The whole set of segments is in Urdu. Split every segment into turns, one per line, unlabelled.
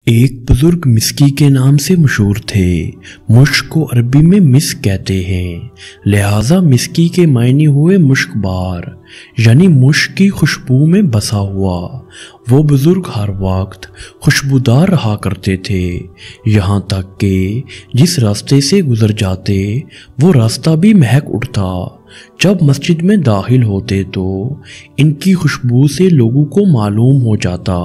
ایک بزرگ مسکی کے نام سے مشہور تھے۔ مشک کو عربی میں مسک کہتے ہیں، لہٰذا مسکی کے معنی ہوئے مشک بار، یعنی مشک کی خوشبو میں بسا ہوا۔ وہ بزرگ ہر وقت خوشبودار رہا کرتے تھے، یہاں تک کہ جس راستے سے گزر جاتے وہ راستہ بھی مہک اٹھتا۔ جب مسجد میں داخل ہوتے تو ان کی خوشبو سے لوگوں کو معلوم ہو جاتا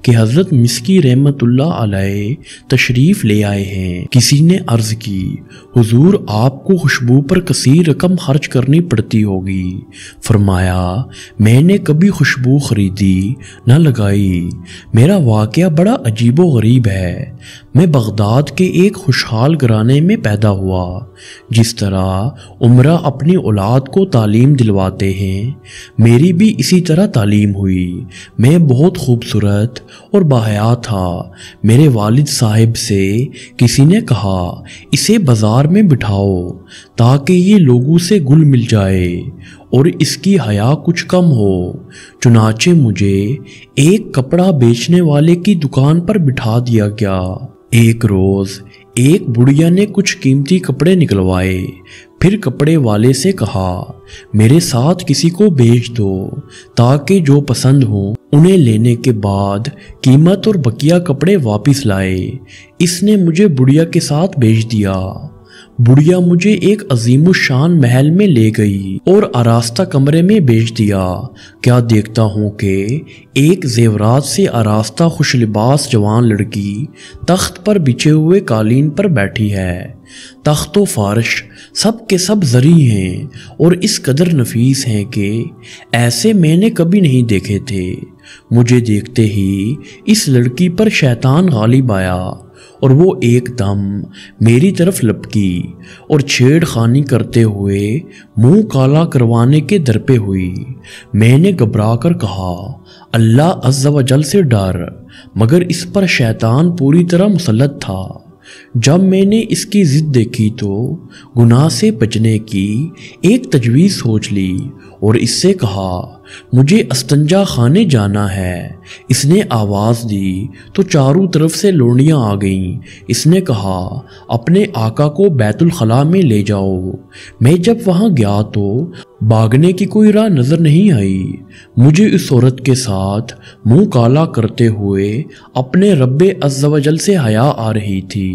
کہ حضرت مسکی رحمت اللہ علیہ تشریف لے آئے ہیں۔ کسی نے عرض کی، حضور آپ کو خوشبو پر کثیر رقم خرچ کرنی پڑتی ہوگی۔ فرمایا، میں نے کبھی خوشبو خریدی نہ لگائی، میرا واقعہ بڑا عجیب و غریب ہے۔ میں بغداد کے ایک خوشحال گھرانے میں پیدا ہوا۔ جس طرح عمرہ اپنی اولاد کو تعلیم دلواتے ہیں، میری بھی اسی طرح تعلیم ہوئی۔ میں بہت خوبصورت اور باحیا تھا۔ میرے والد صاحب سے کسی نے کہا، اسے بازار میں بٹھاؤ تاکہ یہ لوگوں سے گل مل جائے اور اس کی حیا کچھ کم ہو۔ چنانچہ مجھے ایک کپڑا بیچنے والے کی دکان پر بٹھا دیا گیا۔ ایک روز ایک بڑھیا نے کچھ قیمتی کپڑے نکلوائے، پھر کپڑے والے سے کہا، میرے ساتھ کسی کو بھیج دو تاکہ جو پسند ہوں انہیں لینے کے بعد قیمت اور بقیہ کپڑے واپس لائے۔ اس نے مجھے بڑھیا کے ساتھ بھیج دیا۔ بڑھیا مجھے ایک عظیم الشان محل میں لے گئی اور آراستہ کمرے میں بھیج دیا۔ کیا دیکھتا ہوں کہ ایک زیورات سے آراستہ خوش لباس جوان لڑکی تخت پر بچھے ہوئے قالین پر بیٹھی ہے۔ تخت و فرش سب کے سب زری ہیں اور اس قدر نفیس ہیں کہ ایسے میں نے کبھی نہیں دیکھے تھے۔ مجھے دیکھتے ہی اس لڑکی پر شیطان غالب آیا اور وہ ایک دم میری طرف لپکی اور چھیڑ خانی کرتے ہوئے منہ کالا کروانے کے در پہ ہوئی۔ میں نے گھبرا کر کہا، اللہ عز و جل سے ڈر، مگر اس پر شیطان پوری طرح مسلط تھا۔ جب میں نے اس کی ضد دیکھی تو گناہ سے بچنے کی ایک تجویز سوچ لی اور اس سے کہا، مجھے استنجا خانے جانا ہے۔ اس نے آواز دی تو چاروں طرف سے لوڑیاں آ گئیں۔ اس نے کہا، اپنے آقا کو بیت الخلاء میں لے جاؤ۔ میں جب وہاں گیا تو بھاگنے کی کوئی راہ نظر نہیں آئی۔ مجھے اس عورت کے ساتھ منہ کالا کرتے ہوئے اپنے رب عز و جل سے حیا آ رہی تھی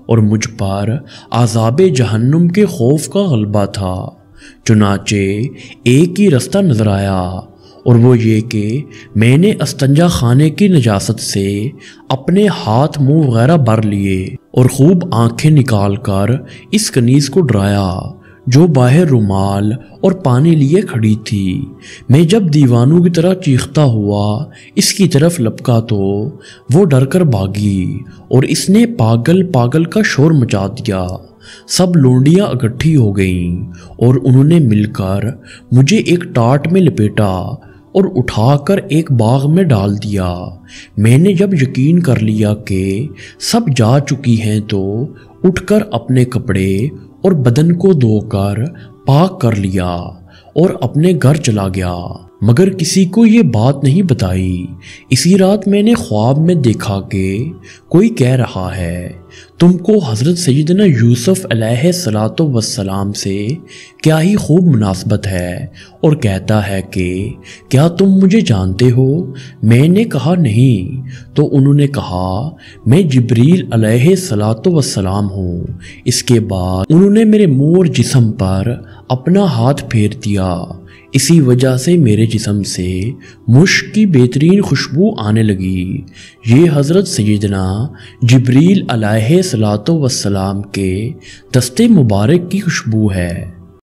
اور مجھ پر عذاب جہنم کے خوف کا غلبہ تھا۔ چنانچہ ایک ہی رستہ نظر آیا اور وہ یہ کہ میں نے استنجا خانے کی نجاست سے اپنے ہاتھ منہ وغیرہ بھر لیے اور خوب آنکھیں نکال کر اس کنیز کو ڈرایا جو باہر رومال اور پانی لیے کھڑی تھی۔ میں جب دیوانوں کی طرح چیختا ہوا اس کی طرف لپکا تو وہ ڈر کر بھاگی اور اس نے پاگل پاگل کا شور مچا دیا۔ سب لونڈیاں اکٹھی ہو گئیں اور انہوں نے مل کر مجھے ایک ٹاٹ میں لپیٹا اور اٹھا کر ایک باغ میں ڈال دیا۔ میں نے جب یقین کر لیا کہ سب جا چکی ہیں تو اٹھ کر اپنے کپڑے اور بدن کو دھو کر پاک کر لیا اور اپنے گھر چلا گیا، مگر کسی کو یہ بات نہیں بتائی۔ اسی رات میں نے خواب میں دیکھا کہ کوئی کہہ رہا ہے، تم کو حضرت سیدنا یوسف علیہ السلام سے کیا ہی خوب مناسبت ہے، اور کہتا ہے کہ کیا تم مجھے جانتے ہو؟ میں نے کہا نہیں۔ تو انہوں نے کہا، میں جبریل علیہ السلام ہوں۔ اس کے بعد انہوں نے میرے منہ اور جسم پر اپنا ہاتھ پھیر دیا۔ اسی وجہ سے میرے جسم سے مشک کی بہترین خوشبو آنے لگی۔ یہ حضرت سیدنا جبریل علیہ السلام کے دست مبارک کی خوشبو ہے۔